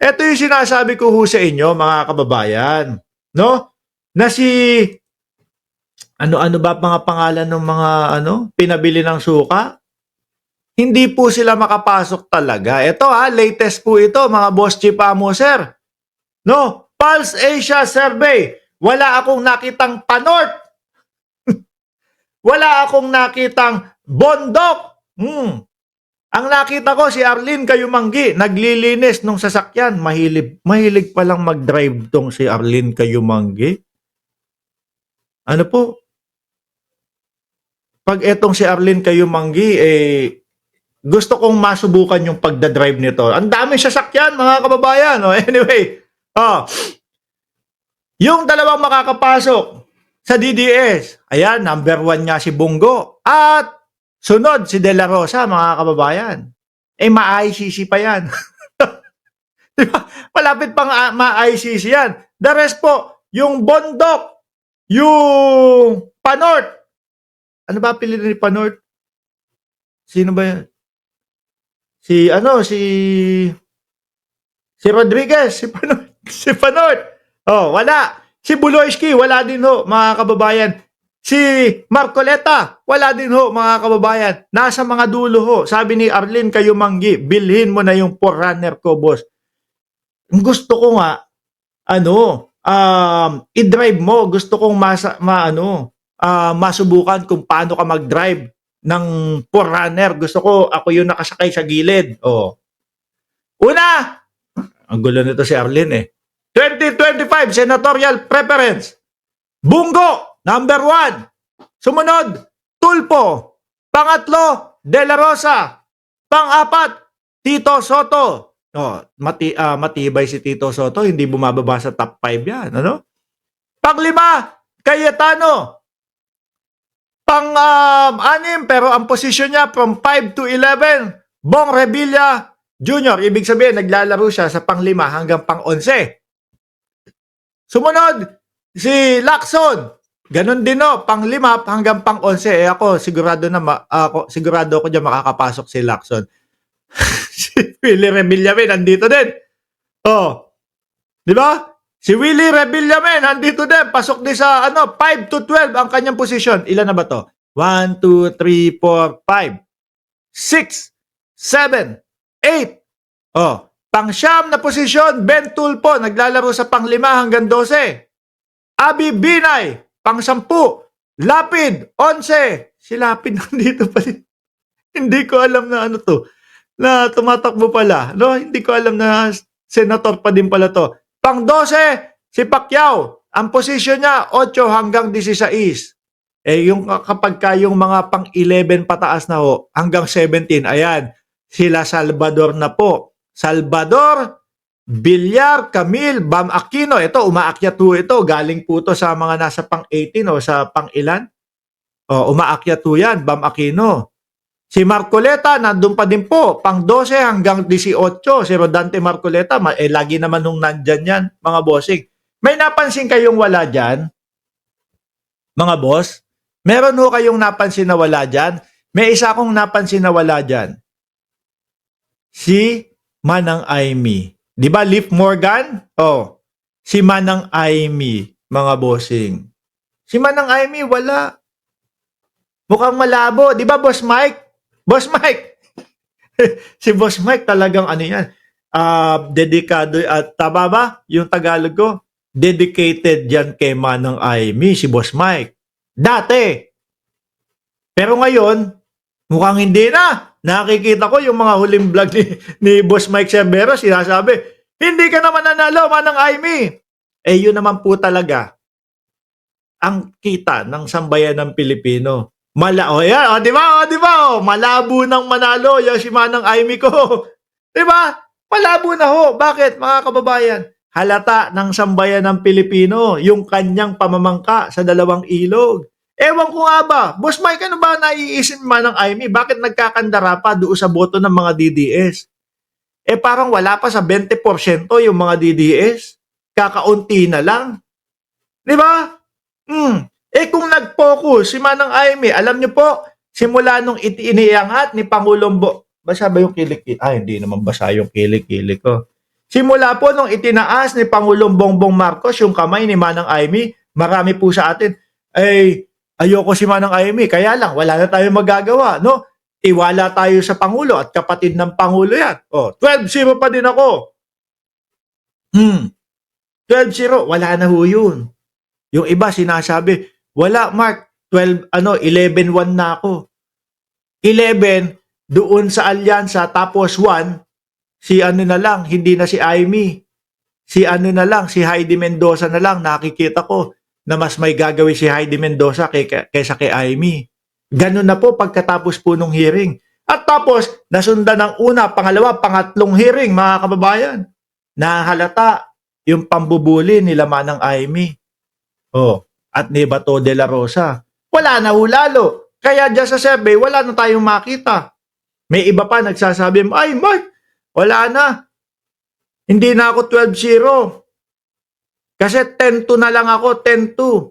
Ito yung sinasabi ko ho sa inyo, mga kababayan. No? Na si, ano-ano ba mga pangalan ng mga, pinabili ng suka? Hindi po sila makapasok talaga. Ito latest po ito, mga Boss Chief Amo, sir. No? Pulse Asia Survey. Wala akong nakitang Panort. Wala akong nakitang Bondok. Ang nakita ko si Arlene Kayumanggi, naglilinis nung sasakyan. Mahilig palang mag-drive tong si Arlene Kayumanggi. Ano po? Pag etong si Arlene Kayumanggi, gusto kong masubukan yung pagdadrive nito. Ang dami sasakyan, mga kababayan. Anyway, yung dalawang makakapasok sa DDS, ayan, number 1 nga si Bungo. At sunod si De La Rosa, mga kababayan. Ma-ICC pa yan. Diba? Malapit pang ma-ICC yan. The rest po, yung Bondok, yung Panort. Ano ba piliin ni Panort? Sino ba yan? Si Rodriguez, si Panort. Wala. Si Buloyski, wala din ho, mga kababayan. Si Marcoleta, wala din ho, mga kababayan. Nasa mga dulo ho. Sabi ni Arlene Kayumanggi, bilhin mo na yung forerunner ko, boss. Gusto ko nga, i-drive mo. Gusto kong masubukan kung paano ka mag-drive ng forerunner. Gusto ko, ako yung nakasakay sa gilid. Una, ang gulo nito si Arlene 2025 senatorial preference. Bungo, number 1. Sumunod, Tulfo. Pangatlo, De La Rosa. Pang-apat, Tito Soto. Matibay si Tito Soto, hindi bumababa sa top 5 yan. Pang-5, Cayetano. Pang-6, pero ang posisyon niya from 5 to 11, Bong Revilla Jr. Ibig sabihin, naglalaro siya sa pang-5 hanggang pang-11. Sumunod, si Lacson. Ganon din pang-5 hanggang pang-11. Ako, sigurado ako dyan makakapasok si Lacson. Si Willie Revillame, nandito din. Di ba? Si Willie Revillame, nandito din. Pasok din sa 5 to 12 ang kanyang posisyon. Ilan na ba to? 1, 2, 3, 4, 5, 6, 7, 8. Pang-siyam na posisyon, Ben Tulfo, naglalaro sa pang-5 hanggang 12. Abi Binay, pang-10. Lapid, 11. Si Lapid nandito pa rin. Hindi ko alam na na tumatakbo pala. Hindi ko alam na senator pa din pala to. Pang-12, si Pacquiao. Ang posisyon niya, 8 hanggang 16. Kapag yung mga pang-11 pataas na hanggang 17, ayan, sila Salvador na po. Salvador, Villar, Camille, Bam Aquino. Ito, umaakyat ito. Galing po ito sa mga nasa pang-18 sa pang-ilan. Umaakyat yan, Bam Aquino. Si Marcoleta, nandun pa din po. Pang-12 hanggang 18. Si Rodante Marcoleta, lagi naman nung nandyan yan, mga bossing. May napansin kayong wala dyan? Mga boss? Meron kayong napansin na wala dyan? May isa akong napansin na wala dyan. Si Manang Aimee. Di ba, Leif Morgan? Si Manang Aimee, mga bossing. Si Manang Aimee, wala. Mukhang malabo. Di ba, Boss Mike? Boss Mike! Si Boss Mike talagang yan. Dedikado at tama ba? Yung Tagalog ko? Dedicated yan kay Manang Aimee, si Boss Mike. Dati. Pero ngayon, mukhang hindi na. Nakikita ko yung mga huling vlog ni Boss Mike Cervera, sinasabi, hindi ka naman nanalo, Manang Aimee. Yun naman po talaga ang kita ng sambayan ng Pilipino. Di ba? Malabo nang manalo yung si Manang Aimee ko. Di ba? Malabo na Bakit, mga kababayan? Halata ng sambayan ng Pilipino yung kanyang pamamangka sa dalawang ilog. Ewan ko nga ba, Boss Mike, ano ba naiisip Manang Aimee? Bakit nagkakandara pa doon sa boto ng mga DDS? Parang wala pa sa 20% yung mga DDS. Kakaunti na lang. Di ba? Kung nag-focus si Manang Aimee, alam niyo po, simula nung iniangat ni Pangulong basa ba yung kilik? Hindi naman basa yung kilik ko. Simula po nung itinaas ni Pangulong Bongbong Marcos yung kamay ni Manang Aimee, marami po sa atin, ay ayoko si Manang Aimee, kaya lang wala na tayong magagawa, no? Iwala tayo sa Pangulo at kapatid ng Pangulo yan. 12-0 pa din ako. 12-0, wala na ho yun. Yung iba sinasabi, wala Mark, 11-1 na ako. 11 doon sa alyansa, tapos 1 si na lang, hindi na si Aimee. Si na lang, si Heidi Mendoza na lang, nakikita ko na mas may gagawin si Heidi Mendoza kaysa kay Aimee. Ganun na po pagkatapos po nung hearing. At tapos, nasundan ng una, pangalawa, pangatlong hearing, mga kababayan. Nahalata yung pambubuli nila Manang Aimee. At ni Bato de la Rosa. Wala na ho lalo. Kaya dyan sa survey, wala na tayong makita. May iba pa nagsasabi, ay Mark, wala na. Hindi na ako 12-0. Kasi 10-2 na lang ako, 10-2.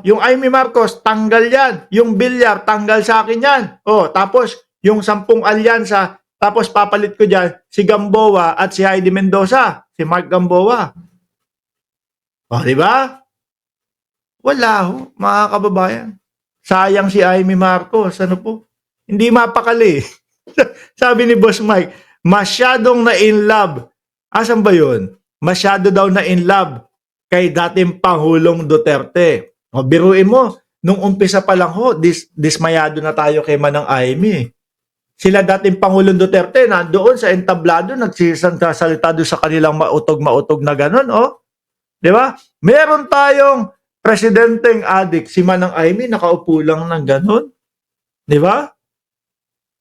Yung Aimee Marcos, tanggal yan. Yung Villar, tanggal sa akin yan. Tapos, yung 10 alyansa, tapos papalit ko dyan, si Gamboa at si Heidi Mendoza. Si Mark Gamboa. Di ba? Wala ho, mga kababayan. Sayang si Aimee Marcos. Ano po? Hindi mapakali. Sabi ni Boss Mike, masyadong na in love. Asan ba yun? Masyado daw na in love kay dating Pangulong Duterte. Biruin mo, nung umpisa pa lang ho, dismayado na tayo kay Manang Aimee. Sila dating Pangulong Duterte, nandoon sa entablado, nagsisalita doon sa kanilang mautog-mautog na ganun, Di ba? Meron tayong presidenteng adik, si Manang Aimee, nakaupo lang ng ganun. Di ba?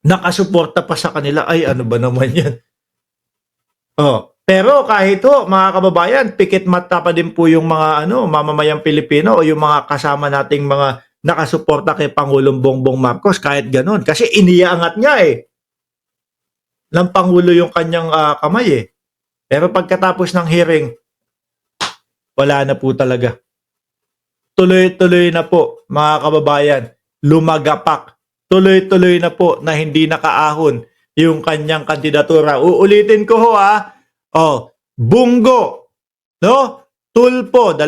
Nakasuporta pa sa kanila. Ay, ano ba naman yan? Pero kahit mga kababayan, pikit mata pa din po yung mga mamamayang Pilipino o yung mga kasama nating mga nakasuporta kay Pangulong Bongbong Marcos kahit ganun. Kasi iniangat niya ng Pangulo yung kanyang kamay Pero pagkatapos ng hearing, wala na po talaga. Tuloy-tuloy na po, mga kababayan, lumagapak. Tuloy-tuloy na po na hindi nakaahon yung kanyang kandidatura. Uulitin ko Bungo, Tulfo, 2,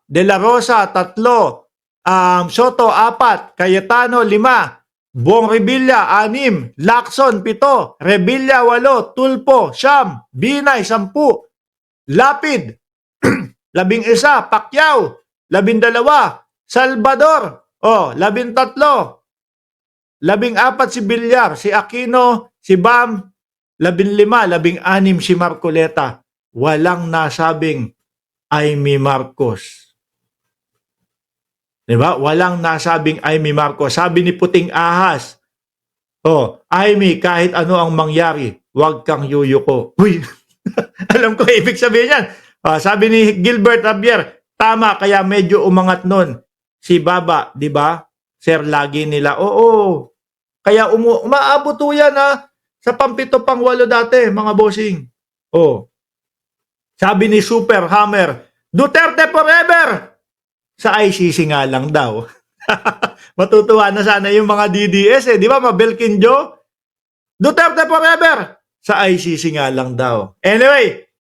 De la Rosa, 3, Soto, 4, Cayetano, 5, Bong Revilla, 6, Lacson, 7, Revilla, 8, Tulfo, 9, Binay, 10, Lapid, 11, Pacquiao, 12, Salvador, 13, 14 si Villar, si Aquino, si Bam, 15, 16 si Marcoleta. Walang nasabing Aimee Marcos. Diba? Walang nasabing Aimee Marcos. Sabi ni Puting Ahas, Aimee, kahit ano ang mangyari, huwag kang yuyuko. Uy, alam ko ibig sabihin yan. Sabi ni Gilbert Javier, tama, kaya medyo umangat nun. Si Baba, di ba? Sir, lagi nila, kaya umaabot yan sa pang-7, pang-8 dati, mga bossing. Sabi ni Super Hammer, Duterte forever! Sa ICC nga lang daw. Matutuwa na sana yung mga DDS di ba? Mabelkin Joe? Duterte forever! Sa ICC nga lang daw. Anyway,